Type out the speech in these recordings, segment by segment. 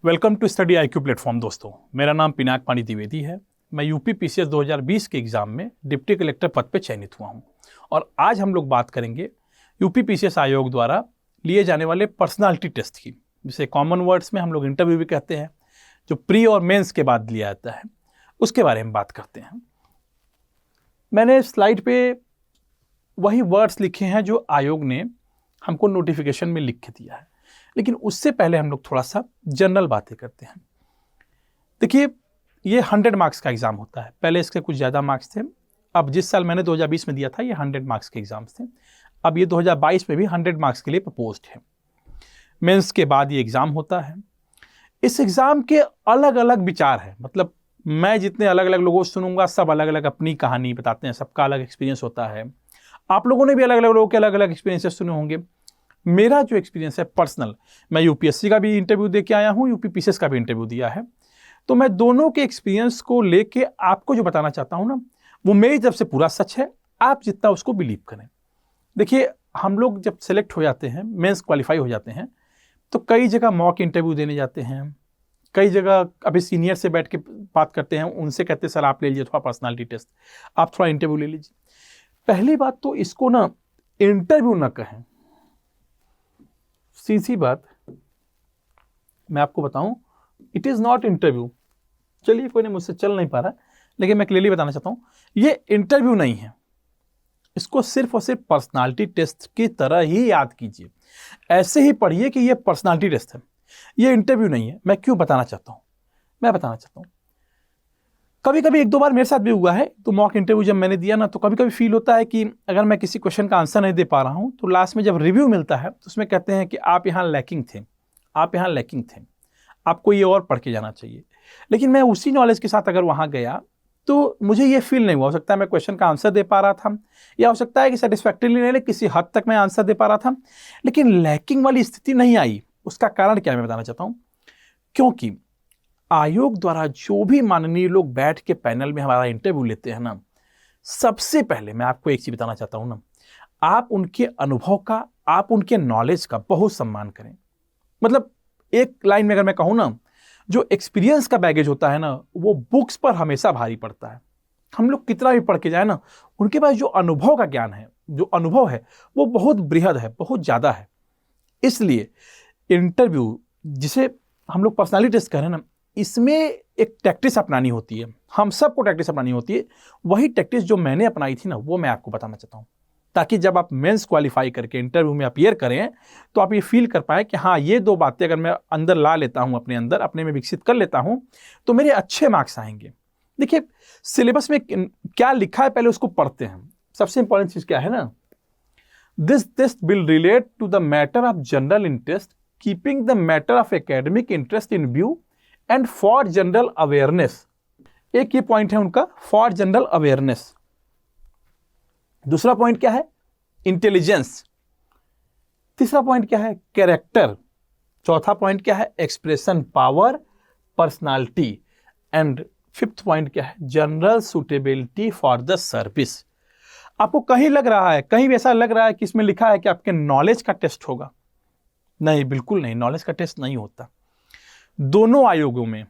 Welcome to study IQ platform. दोस्तों, मेरा नाम पिनाक पानी द्विवेदी है। मैं यूपी PCS 2020 के एग्ज़ाम में डिप्टी कलेक्टर पद पे चयनित हुआ हूं और आज हम लोग बात करेंगे यूपी PCS आयोग द्वारा लिए जाने वाले पर्सनालिटी टेस्ट की, जिसे कॉमन वर्ड्स में हम लोग इंटरव्यू भी कहते हैं, जो प्री और मेंस के बाद लिया जाता है। उसके बारे में बात करते हैं। मैंने स्लाइड पे वही वर्ड्स लिखे हैं जो आयोग ने हमको नोटिफिकेशन में लिख के दिया है, लेकिन उससे पहले हम लोग थोड़ा सा जनरल बातें करते हैं। देखिए, ये 100 मार्क्स का एग्ज़ाम होता है। पहले इसके कुछ ज़्यादा मार्क्स थे। अब जिस साल मैंने 2020 में दिया था, ये 100 मार्क्स के एग्ज़ाम्स थे। अब ये 2022 में भी 100 मार्क्स के लिए प्रपोज्ड है। मेंस के बाद ये एग्ज़ाम होता है। इस एग्ज़ाम के अलग अलग विचार हैं। मतलब मैं जितने अलग अलग लोगों से सुनूंगा, सब अलग अलग अपनी कहानी बताते हैं, सबका अलग एक्सपीरियंस होता है। आप लोगों ने भी अलग अलग लोगों के अलग अलग एक्सपीरियंसेस सुने होंगे। मेरा जो एक्सपीरियंस है पर्सनल, मैं UPSC का भी इंटरव्यू दे के आया हूँ, UP PCS का भी इंटरव्यू दिया है, तो मैं दोनों के एक्सपीरियंस को लेके आपको जो बताना चाहता हूँ ना, वो मेरी तरफ से पूरा सच है। आप जितना उसको बिलीव करें। देखिए, हम लोग जब सेलेक्ट हो जाते हैं, मेंस क्वालिफाई हो जाते हैं, तो कई जगह मॉक इंटरव्यू देने जाते हैं। कई जगह अभी सीनियर से बैठ के बात करते हैं, उनसे कहते हैं सर आप ले लीजिए थोड़ा पर्सनालिटी टेस्ट, आप थोड़ा इंटरव्यू ले लीजिए। पहली बात तो इसको ना इंटरव्यू ना कहें। सीधी बात मैं आपको बताऊं, इट इज़ नॉट इंटरव्यू। चलिए, कोई नहीं, मुझसे चल नहीं पा रहा, लेकिन मैं क्लियरली बताना चाहता हूं, ये इंटरव्यू नहीं है। इसको सिर्फ और सिर्फ पर्सनालिटी टेस्ट की तरह ही याद कीजिए। ऐसे ही पढ़िए कि ये पर्सनालिटी टेस्ट है, ये इंटरव्यू नहीं है। मैं क्यों बताना चाहता हूं, मैं बताना चाहता हूं। कभी कभी एक दो बार मेरे साथ भी हुआ है, तो मॉक इंटरव्यू जब मैंने दिया ना, तो कभी कभी फील होता है कि अगर मैं किसी क्वेश्चन का आंसर नहीं दे पा रहा हूं, तो लास्ट में जब रिव्यू मिलता है तो उसमें कहते हैं कि आप यहाँ लैकिंग थे, आप यहाँ लैकिंग थे, आपको ये और पढ़ के जाना चाहिए। लेकिन मैं उसी नॉलेज के साथ अगर वहाँ गया तो मुझे ये फील नहीं हुआ। हो सकता है मैं क्वेश्चन का आंसर दे पा रहा था, या हो सकता है कि सेटिस्फैक्टरीली नहीं, किसी हद तक मैं आंसर दे पा रहा था, लेकिन लैकिंग वाली स्थिति नहीं आई। उसका कारण क्या है मैं बताना चाहता हूँ। क्योंकि आयोग द्वारा जो भी माननीय लोग बैठ के पैनल में हमारा इंटरव्यू लेते हैं ना, सबसे पहले मैं आपको एक चीज बताना चाहता हूं ना, आप उनके अनुभव का, आप उनके नॉलेज का बहुत सम्मान करें। मतलब एक लाइन में अगर मैं कहूं ना, जो एक्सपीरियंस का बैगेज होता है ना, वो बुक्स पर हमेशा भारी पड़ता है। हम लोग कितना भी पढ़ के जाए ना, उनके पास जो अनुभव का ज्ञान है, जो अनुभव है, वो बहुत बृहद है, बहुत ज्यादा है। इसलिए इंटरव्यू, जिसे हम लोग पर्सनालिटी टेस्ट कह रहे हैं ना, इसमें एक टैक्टिस अपनानी होती है। हम सबको टैक्टिस अपनानी होती है। वही टैक्टिस जो मैंने अपनाई थी ना, वो मैं आपको बताना चाहता हूं, ताकि जब आप मेंस क्वालिफाई करके इंटरव्यू में अपीयर करें तो आप ये फील कर पाए कि हाँ, ये दो बातें अगर मैं अंदर ला लेता हूं, अपने अंदर, अपने में विकसित कर लेता हूं, तो मेरे अच्छे मार्क्स आएंगे। देखिए, सिलेबस में क्या लिखा है पहले उसको पढ़ते हैं। सबसे इंपॉर्टेंट चीज क्या है ना, this test will relate to the matter of general interest, keeping the matter of academic interest in view and for general awareness. एक ये पॉइंट है उनका, फॉर जनरल अवेयरनेस। दूसरा पॉइंट क्या है, इंटेलिजेंस। तीसरा पॉइंट क्या है, कैरेक्टर। चौथा पॉइंट क्या है, expression power, personality. And fifth point क्या है, general suitability for the service. आपको कहीं लग रहा है, कहीं भी ऐसा लग रहा है कि इसमें लिखा है कि आपके नॉलेज का टेस्ट होगा? नहीं, बिल्कुल नहीं, नॉलेज का टेस्ट नहीं होता। दोनों आयोगों में,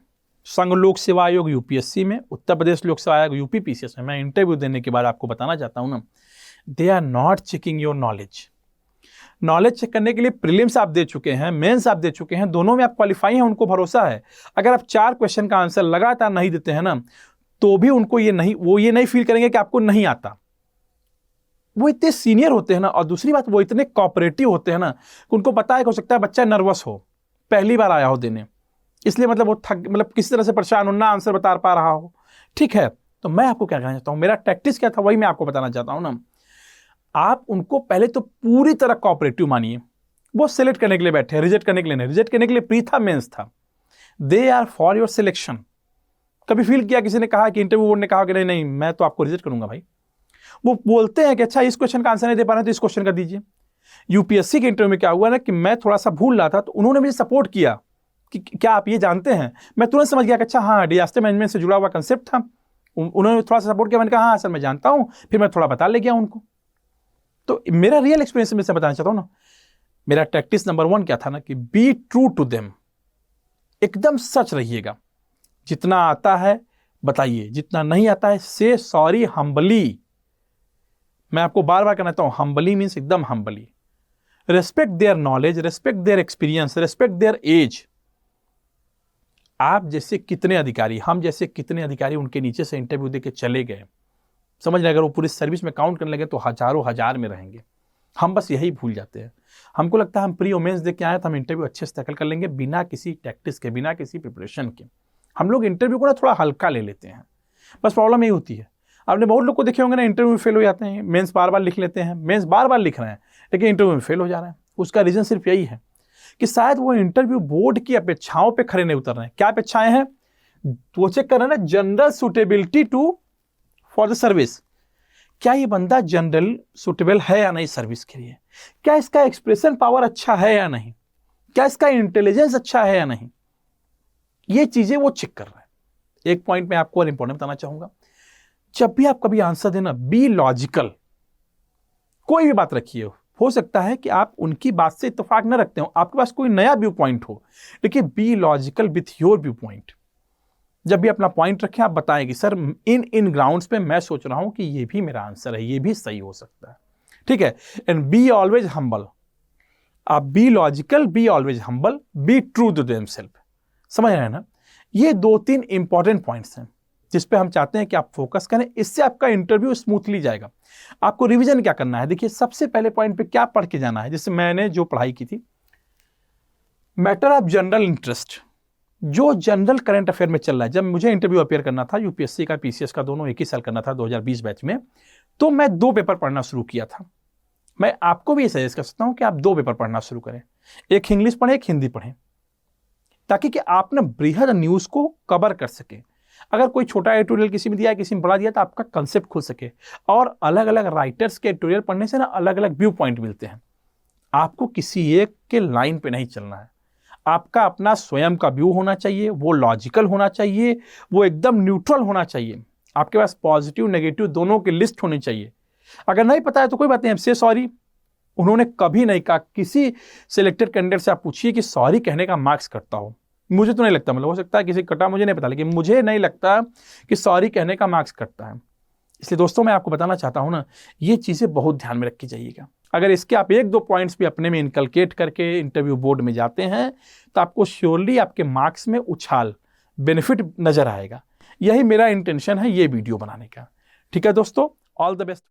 संघ लोक सेवा आयोग UPSC में, उत्तर प्रदेश लोक सेवा आयोग UP PCS में, मैं इंटरव्यू देने के बाद आपको बताना चाहता हूं ना, they are not checking your knowledge. Knowledge check करने के लिए प्रीलिम्स आप दे चुके हैं, मेंस आप दे चुके हैं, दोनों में आप क्वालिफाई हैं, उनको भरोसा है। अगर आप 4 क्वेश्चन का आंसर लगातार नहीं देते हैं ना, तो भी उनको ये नहीं फील करेंगे कि आपको नहीं आता। वो इतने सीनियर होते हैं ना, और दूसरी बात, वो इतने कोऑपरेटिव होते हैं ना, कि उनको पता है कि हो सकता है बच्चा नर्वस हो, पहली बार आया हो देने, इसलिए मतलब वो मतलब किसी तरह से परेशान हो, ना आंसर बता पा रहा हो। ठीक है, तो मैं आपको क्या कहना चाहता हूं, मेरा टैक्टिस क्या था, वही मैं आपको बताना चाहता हूं ना। आप उनको पहले तो पूरी तरह कोऑपरेटिव मानिए। वो सिलेक्ट करने के लिए बैठे हैं, रिजेक्ट करने के लिए नहीं। रिजेक्ट करने के लिए प्री था, मेंस था। They are for your selection. कभी फील किया किसी ने कहा कि इंटरव्यू बोर्ड ने कहा कि नहीं नहीं, मैं तो आपको रिजेक्ट करूंगा भाई? वो बोलते हैं कि अच्छा, इस क्वेश्चन का आंसर नहीं दे पा रहे तो इस क्वेश्चन का दीजिए। UPSC के इंटरव्यू में क्या हुआ ना, कि मैं थोड़ा सा भूल रहा था, तो उन्होंने मुझे सपोर्ट किया कि क्या आप ये जानते हैं। मैं तुरंत समझ गया कि अच्छा, हाँ, डिजास्टर मैनेजमेंट से जुड़ा हुआ कंसेप्ट था। उन्होंने थोड़ा सा सपोर्ट किया, मैंने कहा हाँ सर मैं जानता हूं, फिर मैं थोड़ा बता ले गया उनको। तो मेरा रियल एक्सपीरियंस में से बताना चाहता हूं ना, मेरा टैक्टिस नंबर 1 क्या था ना, कि बी ट्रू टू देम। एकदम सच रहिएगा। जितना आता है बताइए, जितना नहीं आता है से सॉरी हम्बली। मैं आपको बार बार कहना चाहता हूं, हम्बली मीन्स एकदम humbly. Respect their knowledge, respect their experience, respect their age. आप जैसे कितने अधिकारी, हम जैसे कितने अधिकारी उनके नीचे से इंटरव्यू देके चले गए, समझ रहे, अगर वो पूरी सर्विस में काउंट करने लगे तो हजारों हजार में रहेंगे। हम बस यही भूल जाते हैं। हमको लगता है हम प्री वोमेंस दे के आए तो हम इंटरव्यू अच्छे से टैकल कर लेंगे बिना किसी टैक्टिस के, बिना किसी प्रिपरेशन के। हम लोग इंटरव्यू को ना थोड़ा हल्का ले लेते हैं, बस प्रॉब्लम यही होती है। आपने बहुत लोग को देखे होंगे ना, इंटरव्यू में फेल हो जाते हैं, मेंस बार बार लिख लेते हैं, मेंस बार बार लिख रहे हैं लेकिन इंटरव्यू में फेल हो जा रहे हैं। उसका रीजन सिर्फ यही है कि शायद वो इंटरव्यू बोर्ड की अपेक्षाओं पे खड़े नहीं उतर रहे हैं। क्या अपेक्षाएं हैं वो चेक कर रहे हैं ना, general suitability to for the service. क्या ये बंदा जनरल सुटेबल है या नहीं सर्विस के लिए, क्या इसका एक्सप्रेशन पावर अच्छा है या नहीं, क्या इसका इंटेलिजेंस अच्छा है या नहीं, ये चीजें वो चेक कर रहे हैं। एक पॉइंट मैं आपको और इंपॉर्टेंट बताना चाहूंगा, जब भी आप कभी आंसर देना, बी लॉजिकल। कोई भी बात रखिए, हो सकता है कि आप उनकी बात से इत्तेफाक न रखते हो, आपके पास कोई नया व्यू पॉइंट हो, लेकिन be logical with your view point. जब भी अपना पॉइंट रखें, आप बताएं कि सर इन ग्राउंड्स पे मैं सोच रहा हूं कि ये भी मेरा आंसर है, ये भी सही हो सकता है, ठीक है। And be always humble. आप be logical, be always humble, be true to themselves. समझ रहे हैं ना? ये 2-3 इंपॉर्टेंट पॉइंट्स हैं जिस पे हम चाहते हैं कि आप फोकस करें, इससे आपका इंटरव्यू स्मूथली जाएगा। आपको रिवीजन क्या करना है, देखिए सबसे पहले पॉइंट पे क्या पढ़ के जाना है, जैसे मैंने जो पढ़ाई की थी, मैटर ऑफ जनरल इंटरेस्ट, जो जनरल करंट अफेयर में चल रहा है। जब मुझे इंटरव्यू अपेयर करना था, यूपीएससी का पीसीएस का दोनों एक ही साल करना था 2020 बैच में, तो मैं 2 पेपर पढ़ना शुरू किया था। मैं आपको भी सजेस्ट कर सकता हूं कि आप 2 पेपर पढ़ना शुरू करें, एक इंग्लिश पढ़ें, एक हिंदी पढ़ें, ताकि कि आप ना बृहद न्यूज को कवर कर सके। अगर कोई छोटा एडिटोरियल किसी में दिया है, किसी में बड़ा दिया, तो आपका कंसेप्ट खुल सके। और अलग अलग राइटर्स के एडिटोरियल पढ़ने से ना अलग अलग व्यू पॉइंट मिलते हैं। आपको किसी एक के लाइन पे नहीं चलना है, आपका अपना स्वयं का व्यू होना चाहिए, वो लॉजिकल होना चाहिए, वो एकदम न्यूट्रल होना चाहिए। आपके पास पॉजिटिव नेगेटिव दोनों की लिस्ट होनी चाहिए। अगर नहीं पता है तो कोई बात नहीं, से सॉरी। उन्होंने कभी नहीं कहा, किसी सिलेक्टेड कैंडिडेट से आप पूछिए कि सॉरी कहने का मार्क्स कटता हो। मुझे तो नहीं लगता, मतलब हो सकता है किसी कटा, मुझे नहीं पता, लेकिन मुझे नहीं लगता कि सॉरी कहने का मार्क्स कटता है। इसलिए दोस्तों मैं आपको बताना चाहता हूं ना, ये चीजें बहुत ध्यान में रखी जाइएगा। अगर इसके आप 1-2 पॉइंट्स भी अपने में इनकलकेट करके इंटरव्यू बोर्ड में जाते हैं तो आपको श्योरली आपके मार्क्स में उछाल, बेनिफिट नजर आएगा। यही मेरा इंटेंशन है ये वीडियो बनाने का। ठीक है दोस्तों, ऑल द बेस्ट।